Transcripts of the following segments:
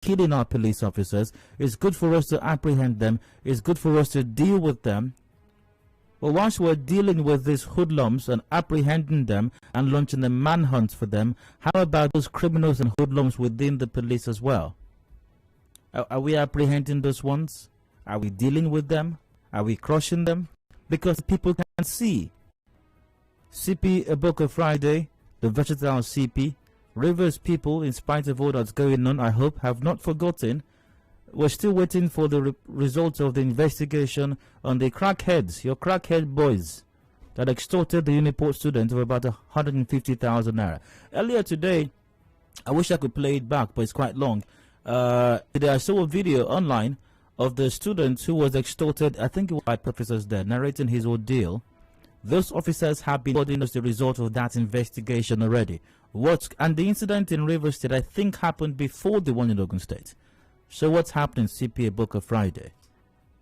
killing our police officers. It's good for us to apprehend them. It's good for us to deal with them. But once we're dealing with these hoodlums and apprehending them and launching a manhunt for them, how about those criminals and hoodlums within the police as well? Are we apprehending those ones? Are we dealing with them? Are we crushing them? Because people can see. CP Eboka Friday, the versatile CP, Rivers people, in spite of all that's going on, I hope, have not forgotten. We're still waiting for the results of the investigation on the crackheads, your crackhead boys, that extorted the Uniport student of about 150,000 naira. Earlier today, I wish I could play it back, but it's quite long. Today I saw a video online of the student who was extorted, I think it was by professors there, narrating his ordeal. Those officers have been holding us the result of that investigation already. And the incident in Rivers State, I think, happened before the one in Ogun State. So what's happening, CP Eboka Friday?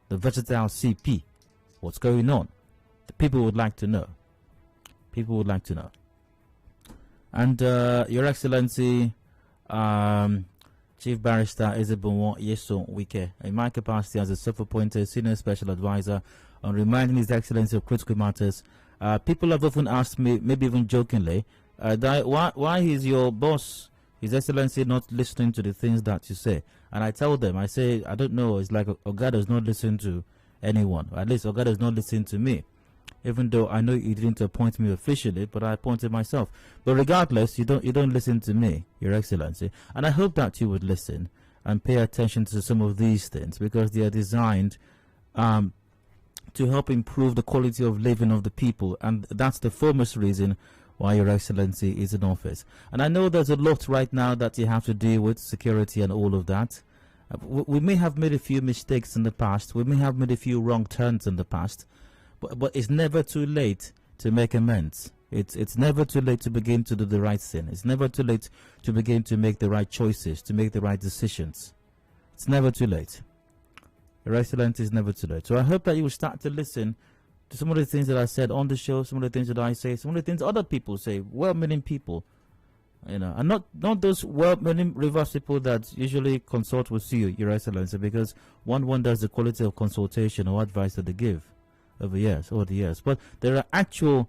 The versatile CP. What's going on? The people would like to know. People would like to know. And Your Excellency, Chief Barrister Ezebonwo Yeso Wike, in my capacity as a self-appointed Senior Special Advisor on reminding His Excellency of critical matters, people have often asked me, maybe even jokingly, why is your boss, His Excellency, not listening to the things that you say? And I tell them, I say, I don't know, it's like Oga does not listen to anyone. At least Oga does not listen to me. Even though I know he didn't appoint me officially, but I appointed myself. But regardless, you don't listen to me, Your Excellency. And I hope that you would listen and pay attention to some of these things, because they are designed to help improve the quality of living of the people. And that's the foremost reason why Your Excellency is in office. And I know there's a lot right now that you have to deal with, security and all of that. We may have made a few mistakes in the past. We may have made a few wrong turns in the past. But it's never too late to make amends. It's never too late to begin to do the right thing. It's never too late to begin to make the right choices, to make the right decisions. It's never too late. Your Excellency, is never too late. So I hope that you will start to listen to some of the things that I said on the show, some of the things that I say, some of the things other people say, well-meaning people, and not those well-meaning reverse people that usually consult with you, Your Excellency, because one wonders the quality of consultation or advice that they give over the years. But there are actual,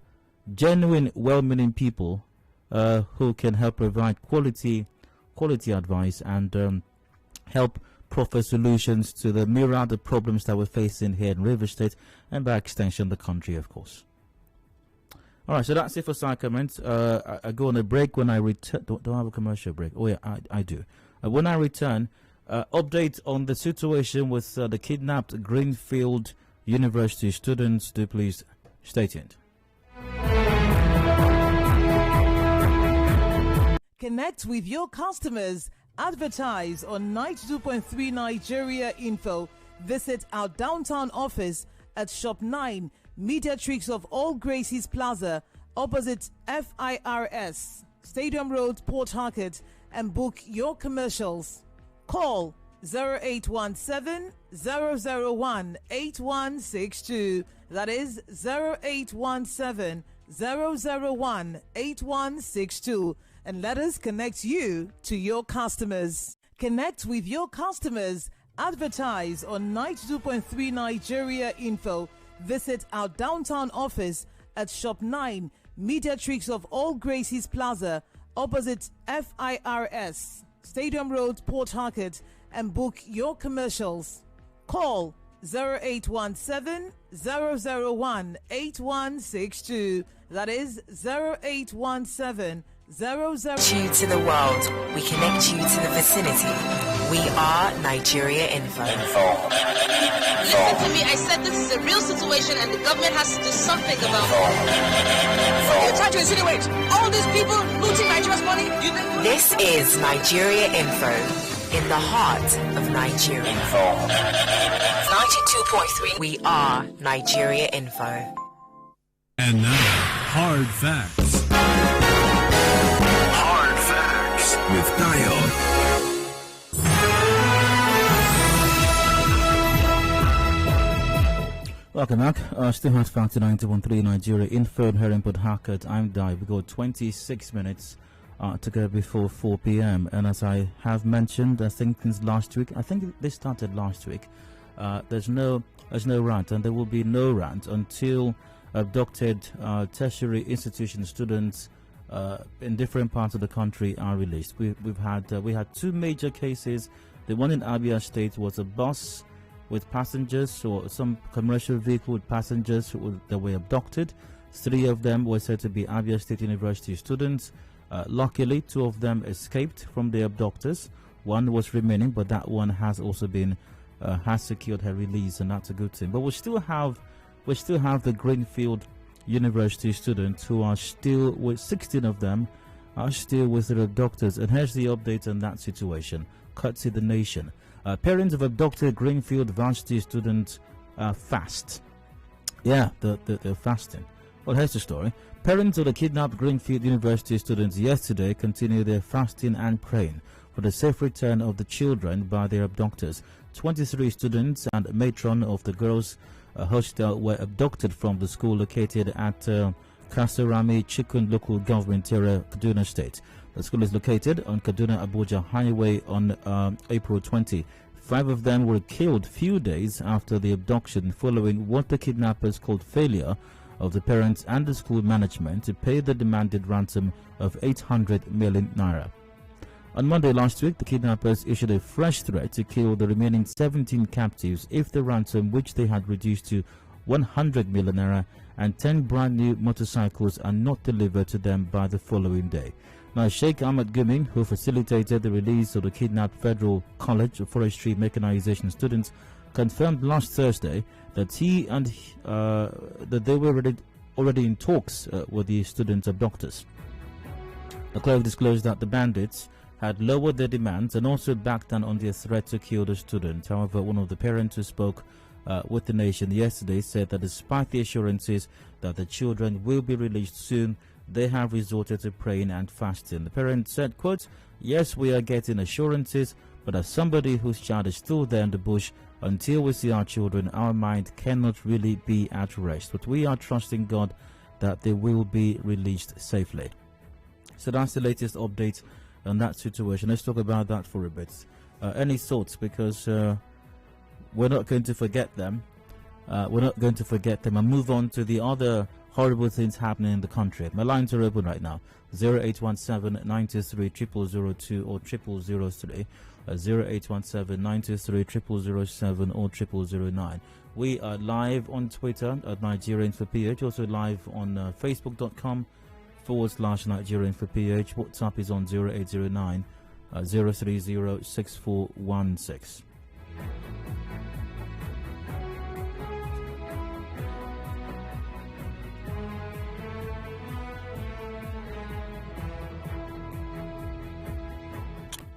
genuine, well-meaning people who can help provide quality advice and help proffer solutions to the myriad of problems that we're facing here in Rivers State and by extension the country, of course. All right, so that's it for side comments. I go on a break. When I return, don't I have a commercial break? Oh yeah, I do. When I return, update on the situation with the kidnapped Greenfield University students. Do please stay tuned. Connect with your customers. Advertise on 92.3 Nigeria Info. Visit our downtown office at Shop 9, Mediatrix of All Gracies Plaza, opposite FIRS, Stadium Road, Port Harcourt, and book your commercials. Call 0817 001 8162. That is 0817 001 8162. And let us connect you to your customers. Connect with your customers. Advertise on 92.3 Nigeria Info. Visit our downtown office at Shop 9, Mediatrix of All Gracies Plaza, opposite FIRS, Stadium Road, Port Harcourt, and book your commercials. Call 0817 001 8162. That is 0817 00. You to the world, we connect you to the vicinity. We are Nigeria Info. Listen to me, I said this is a real situation and the government has to do something about it. You're trying to insinuate all these people looting Nigeria's money? This is Nigeria Info, in the heart of Nigeria. 92.3, we are Nigeria Info. And now, hard facts. With Dion. Welcome back. Still Hard Factor 91.3 Nigeria Info here in Port Harcourt. I'm Di. We got 26 minutes to go before 4 p.m. And as I have mentioned, I think since last week, I think they started last week, there's no rant, and there will be no rant until abducted tertiary institution students in different parts of the country are released. We had two major cases. The one in Abia State was a bus with passengers, or some commercial vehicle with passengers that were abducted. 3 of them were said to be Abia State University students. Luckily, 2 of them escaped from the abductors. 1 was remaining, but that one has also been has secured her release, and that's a good thing. But we still have the Greenfield University students who are still with 16 of them are still with their abductors. And here's the update on that situation. Courtesy the Nation. Parents of abducted Greenfield Varsity students fast. Yeah, they're fasting. Well, here's the story. Parents of the kidnapped Greenfield University students yesterday continued their fasting and praying for the safe return of the children by their abductors. 23 students and matron of the girls' hostel were abducted from the school located at Kasarami Chikun local government area, Kaduna State. The school is located on Kaduna-Abuja Highway on April 20. 5 of them were killed few days after the abduction, following what the kidnappers called failure of the parents and the school management to pay the demanded ransom of 800 million naira. On Monday last week, the kidnappers issued a fresh threat to kill the remaining 17 captives if the ransom, which they had reduced to 100 million naira, and 10 brand new motorcycles are not delivered to them by the following day. Now, Sheikh Ahmed Gumi, who facilitated the release of the kidnapped Federal College of Forestry Mechanization students, confirmed last Thursday that that they were already in talks with the students' abductors. The clerk disclosed that the bandits had lowered their demands and also backed down on their threat to kill the students. However, one of the parents who spoke with the Nation yesterday said that despite the assurances that the children will be released soon, they have resorted to praying and fasting. The parent said, quote, "Yes, we are getting assurances, but as somebody whose child is still there in the bush, until we see our children, our mind cannot really be at rest. But we are trusting God that they will be released safely." So that's the latest update on that situation. Let's talk about that for a bit. Any thoughts? Because we're not going to forget them. We're not going to forget them and move on to the other horrible things happening in the country. My lines are open right now. 0817 923 0002 or 0003. 0817 923 0007 or 0009. We are live on Twitter at Nigerian for PH, also live on facebook.com/Nigerian for PH. WhatsApp is on 0809 030 6416.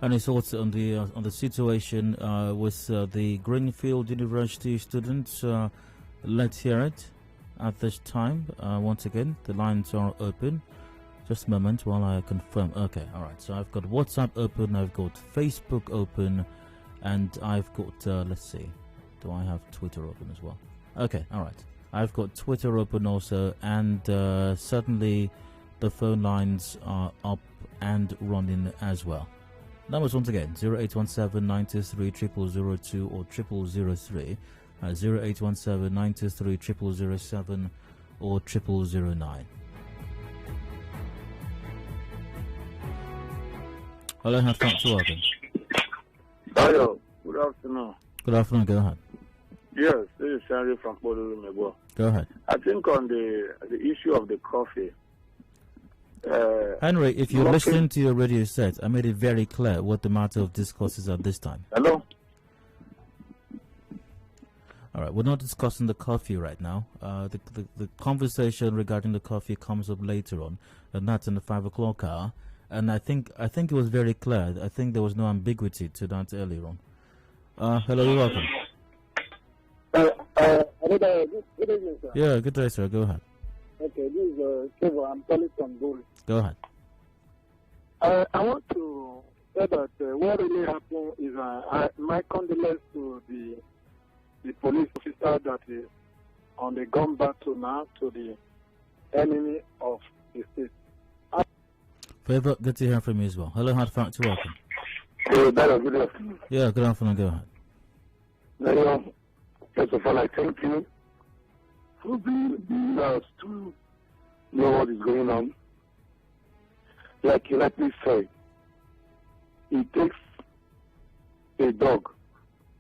Any thoughts on the situation with the Greenfield University students? Let's hear it at this time. Once again, the lines are open. Just a moment while I confirm. Okay, all right. So I've got WhatsApp open, I've got Facebook open, and I've got, let's see, do I have Twitter open as well? Okay, all right. I've got Twitter open also, and certainly the phone lines are up and running as well. Numbers once again, 0817 923 0002 or 0003, 0817 923 0007 or 0009. Hello, have thoughts to open. Hello, good afternoon. Good afternoon, go ahead. Yes, this is Henry from Podolumebo. Go ahead. I think on the issue of the coffee. Henry, if you're listening to your radio set, I made it very clear what the matter of discourse is at this time. Hello? All right, we're not discussing the coffee right now. The conversation regarding the coffee comes up later on, and that's in the 5 o'clock hour. And I think it was very clear. I think there was no ambiguity to that earlier on. Hello, you're welcome. Good evening, sir. Yeah, good day, sir. Go ahead. Okay, this is Trevor. I'm calling from Bull. Go ahead. I want to say that what really happened is my condolences to the police officer that is on the gun battle now to the enemy of the state. Favor, good to hear from you as well. Hello, Hard Fact, welcome. Dayo, good afternoon. Yeah, good afternoon, go ahead. Dayo, first of all, I thank you for being asked to know what is going on. Like you rightly said, it takes a dog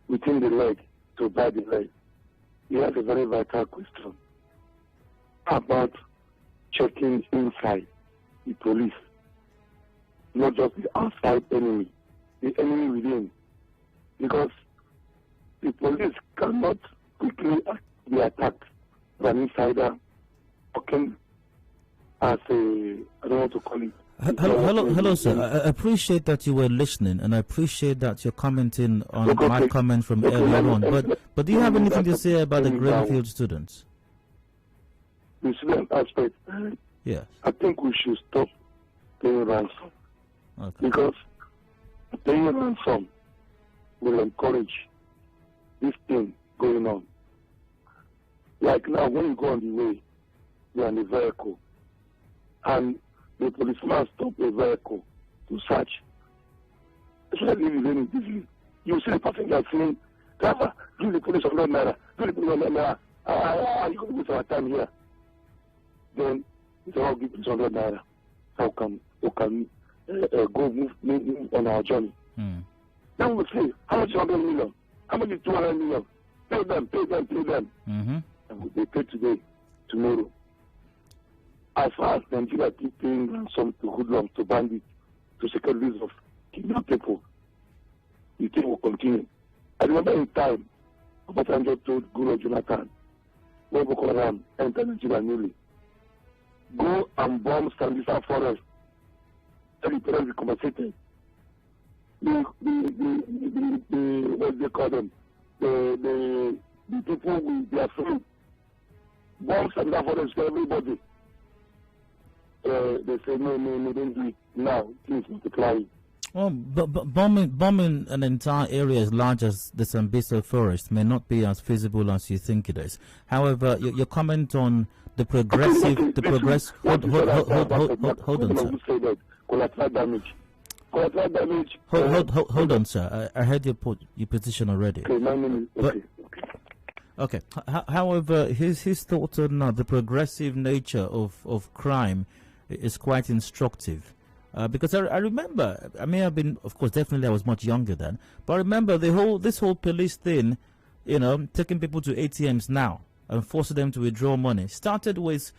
within the leg to bite the leg. You have a very vital question about checking inside the police, not just the outside enemy, the enemy within. Because the police cannot quickly be attacked by an insider working as a, I don't want to call it. Hello, sir. I appreciate that you were listening, and I appreciate that you're commenting on my comment from earlier on. But do you have anything to say about the Greenfield students? The student aspect. Yes. I think we should stop paying ransom. Okay. Because paying ransom will encourage this thing going on. Like now, when you go on the way, you're in the vehicle, and the policeman stop a vehicle to search. Especially if you're busy, you see the passenger saying, "Driver, give the police 100 naira, give the police 100 naira. You can waste our time here." Then they all give police 100 naira. So we can go move on our journey. Then we say, how much is 100 million? How much is 200 million? Pay them. Mm-hmm. And they pay today, tomorrow. As far as Nigeria keep paying ransom to hoodlums, to bandits, to securities of kidnapped people, the thing will continue. I remember in time, Obasanjo told Guru Jonathan, when Boko Haram entered Nigeria newly, go and bomb Sambisa forest. Every parent will be compensated. What they call them? The people will be afraid. Bomb Sambisa forest for everybody. They say, no, don't do it now. Things multiply. Well, but bombing an entire area as large as the Sambisa forest may not be as feasible as you think it is. However, your comment on the progressive, hold on, sir. Collateral damage. Hold on, sir. I heard your position already. Okay, my name is, okay. However, his thoughts on the progressive nature of crime is quite instructive. Because I remember, I may have been, of course, definitely I was much younger then, but I remember this whole police thing, taking people to ATMs now and forcing them to withdraw money, started with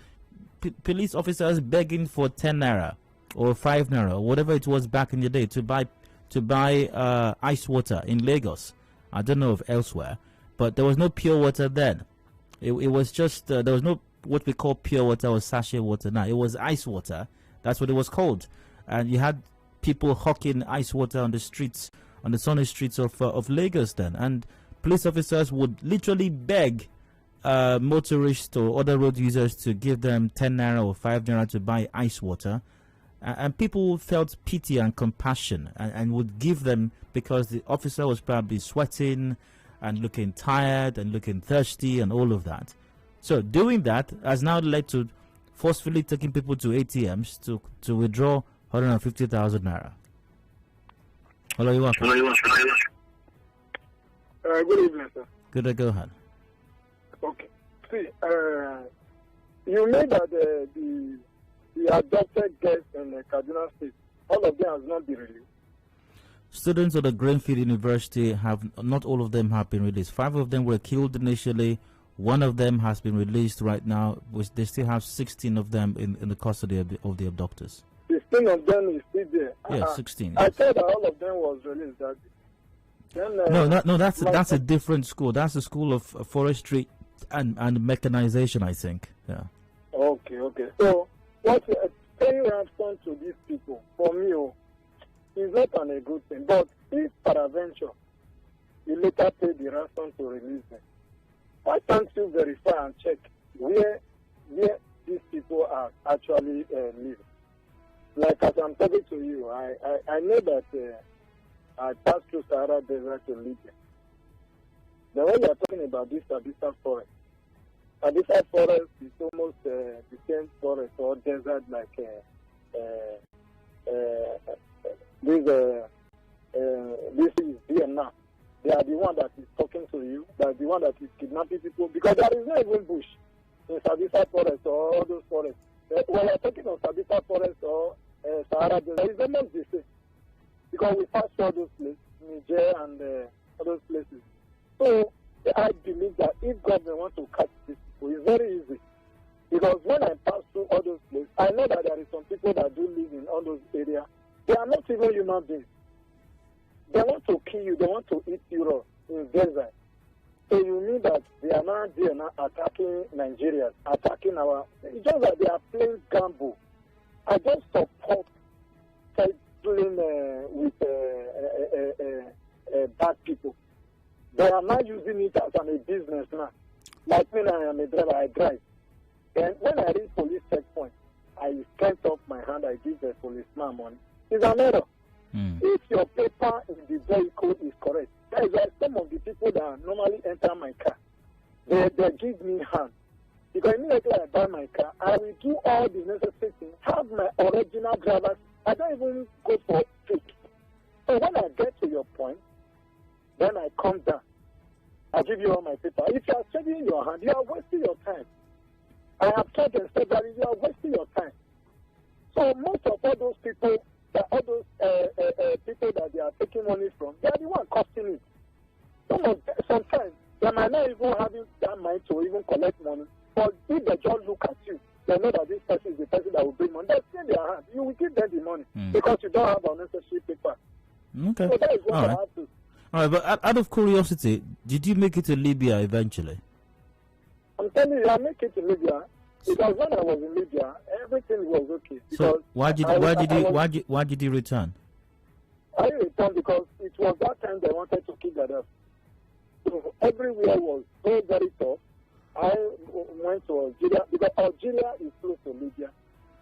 police officers begging for 10 naira or 5 naira or whatever it was back in the day to buy ice water in Lagos. I don't know if elsewhere, but there was no pure water then. It was just, there was no what we call pure water or sachet water now. It was ice water. That's what it was called. And you had people hawking ice water on the streets, on the sunny streets of Lagos then. And police officers would literally beg motorists or other road users to give them 10 naira or 5 naira to buy ice water. And people felt pity and compassion and would give them because the officer was probably sweating and looking tired and looking thirsty and all of that. So doing that has now led to forcefully taking people to ATMs to withdraw 150,000 naira. Hello, you welcome. Good evening, sir. Good day, go ahead. Okay. See, you know that the adopted guests in Kaduna State, all of them have not been released. Students of the Greenfield University not all of them have been released. 5 of them were killed initially. 1 of them has been released right now. They still have 16 of them in the custody of the abductors. 16 of them is still there. Yeah, 16. I thought that all of them was released that day. Then, no, that's a different school. That's the School of Forestry and Mechanization, I think. Yeah. Okay. So, what paying ransom to these people, for me, is not a good thing. But if peradventure, you later pay the ransom to release them, why can't you verify and check where these people are actually living? Like as I'm talking to you, I know that I passed through Sahara Desert to Libya. Then when you are talking about this Abyssal forest, Abyssal forest is almost the same forest or desert like this is Vietnam. They are the one that is talking to you. They are the one that is kidnapping people because there is no even bush in Sabisa Forest or all those forests. When you're talking of Sabisa Forest or Sahara, there is almost the same because we passed all those places, Niger and all those places. So I believe that if government wants to catch these people, it's very easy. Because when I pass through all those places, I know that there is some people that do live in all those areas. They are not even human beings. They want to kill you. They want to eat you raw in desert. So you mean that they are not there now attacking Nigeria, attacking our... It's just that they are playing gamble. I just support playing with bad people. They are not using it as a business now. Like when I am a driver, I drive. And when I reach police checkpoint, I strength up my hand, I give the policeman money. It's an error. If your paper in the vehicle is correct, that is why some of the people that normally enter my car, they give me hand. Because immediately I buy my car, I will do all the necessary things, have my original driver's. I don't even go for fake. So when I get to your point, then I come down. I give you all my paper. If you are saving your hand, you are wasting your time. I have told and said that you are wasting your time. So most of all those people, people that they are taking money from, they are the one costing it. Sometimes they might not even having that mind to even collect money. But if they just look at you, they know that this person is the person that will bring money. They see their hand. You will give them the money because you don't have unnecessary paper. Okay. So that is what I have to. All right, but out of curiosity, did you make it to Libya eventually? I'm telling you, I make it to Libya because when I was in Libya, everything was okay. So why did you return? I returned because it was that time they wanted to kill Gaddafi. So everywhere was so very tough. I went to Algeria because Algeria is close to Libya.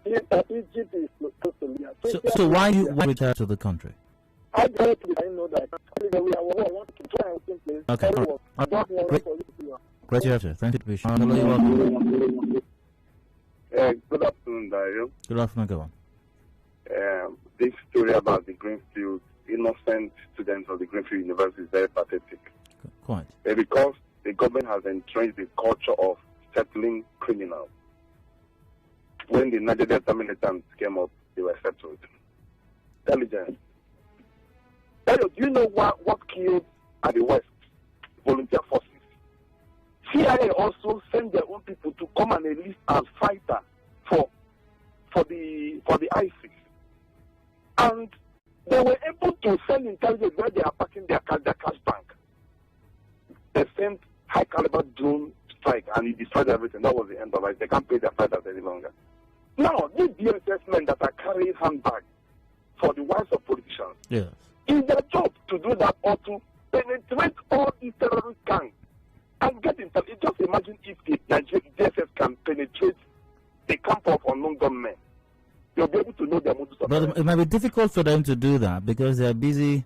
Egypt is close to Libya. So why you return to the country? I didn't know that. I want to try and place. Okay. Great to have you. Thank you. Hello, you're welcome. Good afternoon, Dario. Good afternoon, go on. This story about the Greenfield, innocent students of the Greenfield University is very pathetic. Quite. Because the government has entrenched the culture of settling criminals. When the Niger Delta militants came up, they were settled. Intelligence. Do you know what killed at the West? Volunteer forces. CIA also sent their own people to come and enlist as fighter for the ISIS. And they were able to send intelligence where they are packing their cash bank. They sent high caliber drone strike and it destroyed everything. That was the end of it. They can't pay their fighters any longer. Now, these DSS men that are carrying handbags for the wives of politicians, yes, it's their job to do that or to penetrate all these terrorist gangs and get intelligence. Just imagine if the Nigerian DSS can penetrate the camp of unknown gunmen. You'll be able to know their modus operandi. But it might be difficult for them to do that because they're busy.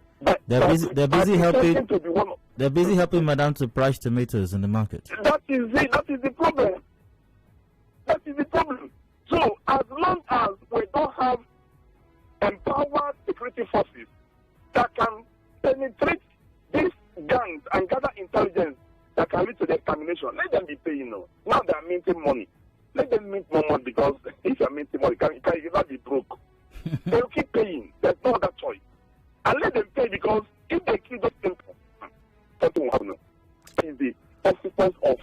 They're busy helping. They're busy helping Madame to price tomatoes in the market. That is it. That is the problem. That is the problem. So as long as we don't have empowered security forces that can penetrate these gangs and gather intelligence that can lead to their termination, let them be paying now. Now they are minting money. Let them mint more money because if you are minting money, you cannot be broke. They will keep paying. There's no other choice. And let them pay because if they kill those people, something will happen. It's the consequence of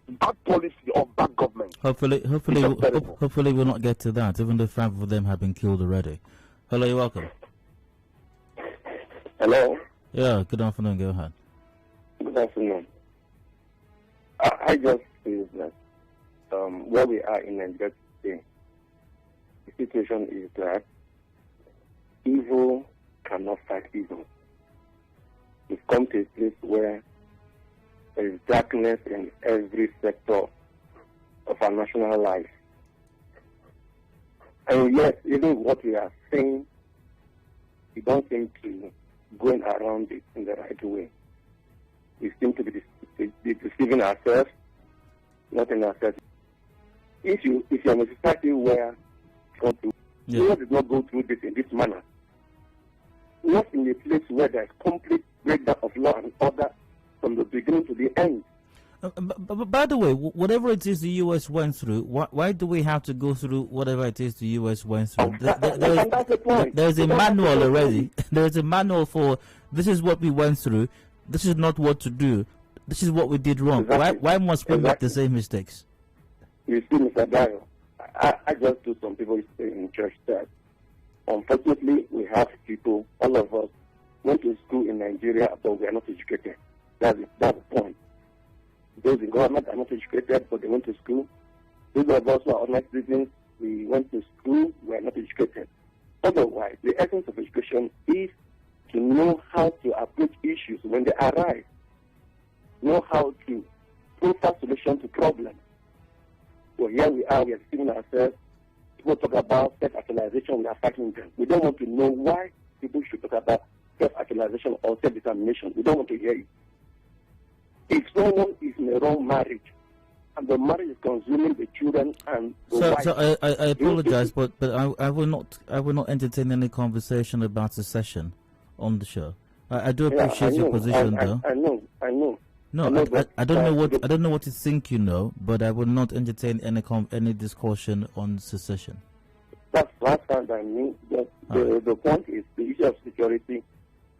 bad policy of bad government. Hopefully we'll not get to that, even though 5 of them have been killed already. Hello, you're welcome. Hello. Yeah, good afternoon. Go ahead. Good afternoon. I just feel that where we are in Nigeria today, the situation is that evil cannot fight evil. We've come to a place where there is darkness in every sector of our national life. And yes, even what we are saying, we don't seem to going around it in the right way. We seem to be deceiving ourselves, not in ourselves. If you're in a society where you want to Nigeria did not go through this in this manner. Not in a place where there is complete breakdown of law and order from the beginning to the end. But by the way, whatever it is the U.S. went through, why do we have to go through whatever it is the U.S. went through? That's the point. There's a manual already. There's a manual for this is what we went through. This is not what to do. This is what we did wrong. Exactly. Why must we make the same mistakes? You see, Mr. Dayo, I just do some people in church that unfortunately we have people, all of us, went to school in Nigeria, but we are not educated. That's the point. Those in government are not educated, but they went to school. Those of us who are honest citizens, we went to school, we are not educated. Otherwise, the essence of education is to know how to approach issues when they arise, know how to offer solution to problems. So here we are seeing ourselves. People talk about self-actualization, we are fighting them. We don't want to know why people should talk about self-actualization or self-determination. We don't want to hear it. If someone is in a wrong marriage, and the marriage is consuming the children and the wife. So I apologize, but I will not entertain any conversation about secession on the show. I do appreciate your position, though. I know. No, I don't know what you think you know, but I will not entertain any discussion on secession. That's what I mean. The point is the issue of security.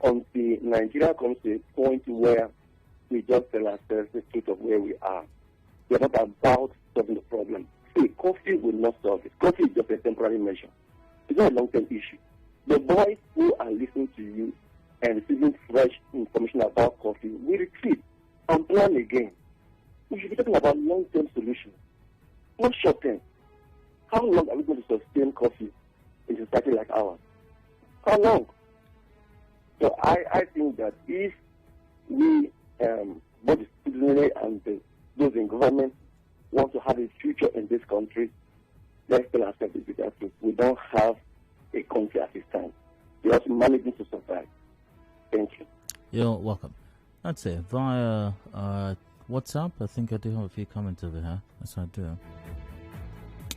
Until Nigeria comes to a point where we just tell ourselves the truth of where we are. We are not about solving the problem. See, coffee will not solve it. Coffee is just a temporary measure. It's not a long-term issue. The boys who are listening to you and receiving fresh information about coffee will retreat and plan again. We should be talking about long-term solutions, not short-term. How long are we going to sustain coffee in a society like ours? How long? So I think that if we, both the citizenry and those in government, want to have a future in this country, let's tell ourselves the bitter truth. We don't have a country at this time. We are managing to survive. Thank you. You're welcome. That's it. Via WhatsApp, I think I do have a few comments over here. Yes, I do.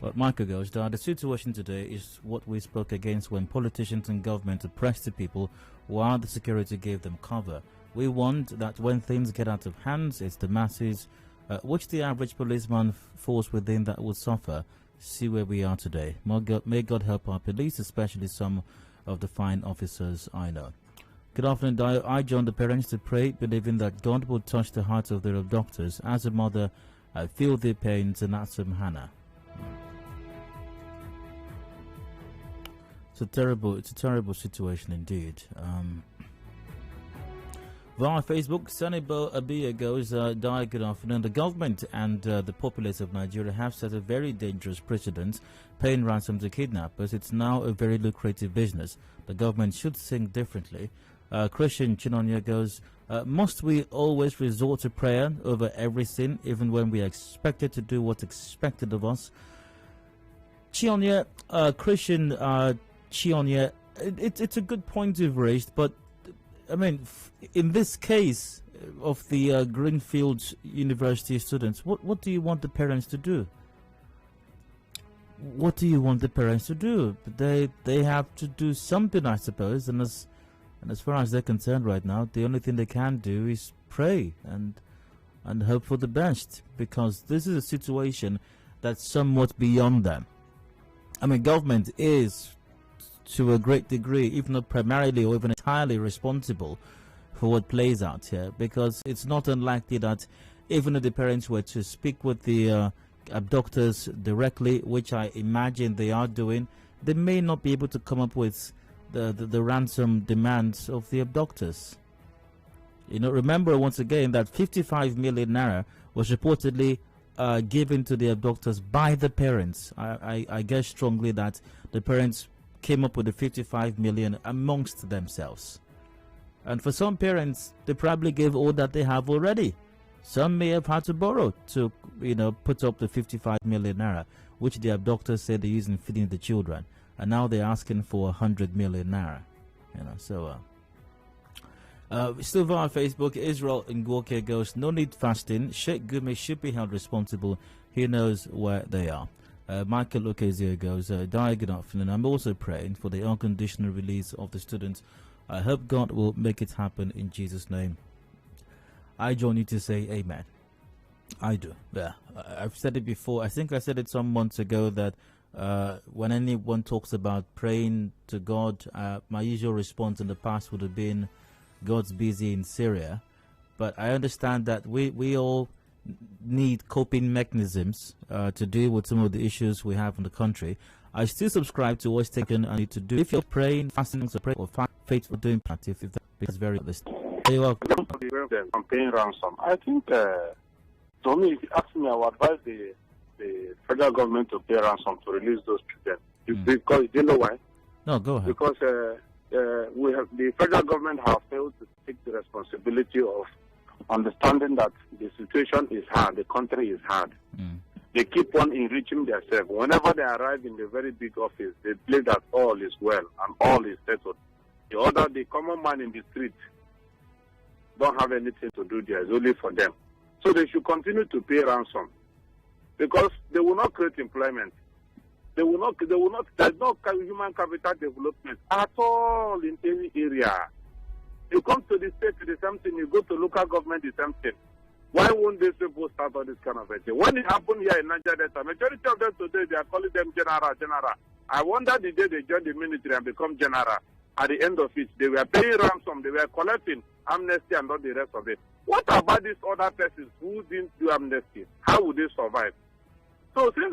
But Michael goes down. The situation today is what we spoke against when politicians and government oppressed the people while the security gave them cover. We want that when things get out of hands, it's the masses, which the average policeman falls within, that will suffer. See where we are today. May God help our police, especially some of the fine officers I know. Good afternoon, Dio. I joined the parents to pray, believing that God will touch the hearts of their abductors. As a mother, I feel their pains, and that's from Hannah. It's a terrible situation indeed. Via Facebook, Sanibo Abia goes, Dio, good afternoon. The government and the populace of Nigeria have set a very dangerous precedent, paying ransom to kidnappers. It's now a very lucrative business. The government should think differently. Christian Chinonya goes, must we always resort to prayer over everything, even when we are expected to do what's expected of us? Chinonya, Christian Chinonya, it's a good point you've raised, but I mean, in this case of the Greenfield University students, what do you want the parents to do? What do you want the parents to do? They have to do something, I suppose, and as far as they're concerned right now, the only thing they can do is pray and hope for the best, because this is a situation that's somewhat beyond them. I mean, government is, to a great degree, if not primarily or even entirely, responsible for what plays out here, because it's not unlikely that even if the parents were to speak with the abductors directly, which I imagine they are doing, they may not be able to come up with the ransom demands of the abductors. You know, remember once again that 55 million naira was reportedly given to the abductors by the parents. I guess strongly that the parents came up with the 55 million amongst themselves. And for some parents, they probably gave all that they have already. Some may have had to borrow to, you know, put up the 55 million naira, which the abductors said they use in feeding the children. And now they're asking for 100 million naira. You know, so still via Facebook, Israel Ngwoke goes, no need fasting. Sheikh Gumi should be held responsible. He knows where they are. Michael Okezie goes, Di, good afternoon. I'm also praying for the unconditional release of the students. I hope God will make it happen in Jesus' name. I join you to say amen. I do. Yeah. I've said it before. I think I said it some months ago that when anyone talks about praying to God, my usual response in the past would have been, God's busy in Syria. But I understand that we all need coping mechanisms to deal with some of the issues we have in the country. I still subscribe to what's taken I need to do. If you're praying, fasting, or pray, or faithful doing that, if that is very honest. You are I'm paying ransom. I think, to me, if you ask me, I would advise the federal government to pay ransom to release those children. Because, you know why? No, go ahead. Because the federal government has failed to take the responsibility of understanding that the situation is hard, the country is hard. They keep on enriching themselves. Whenever they arrive in the very big office, they believe that all is well and all is settled. The common man in the street don't have anything to do there. It's only for them. So they should continue to pay ransom because they will not create employment. There's no human capital development at all in any area. You come to the state, the same thing. You go to local government, the same thing. Why won't these people start all this kind of thing? When it happened here in Niger Delta, majority of them today, they are calling them general. I wonder the day they join the military and become general. At the end of it, they were paying ransom, they were collecting amnesty and all the rest of it. What about these other persons who didn't do amnesty? How would they survive? So since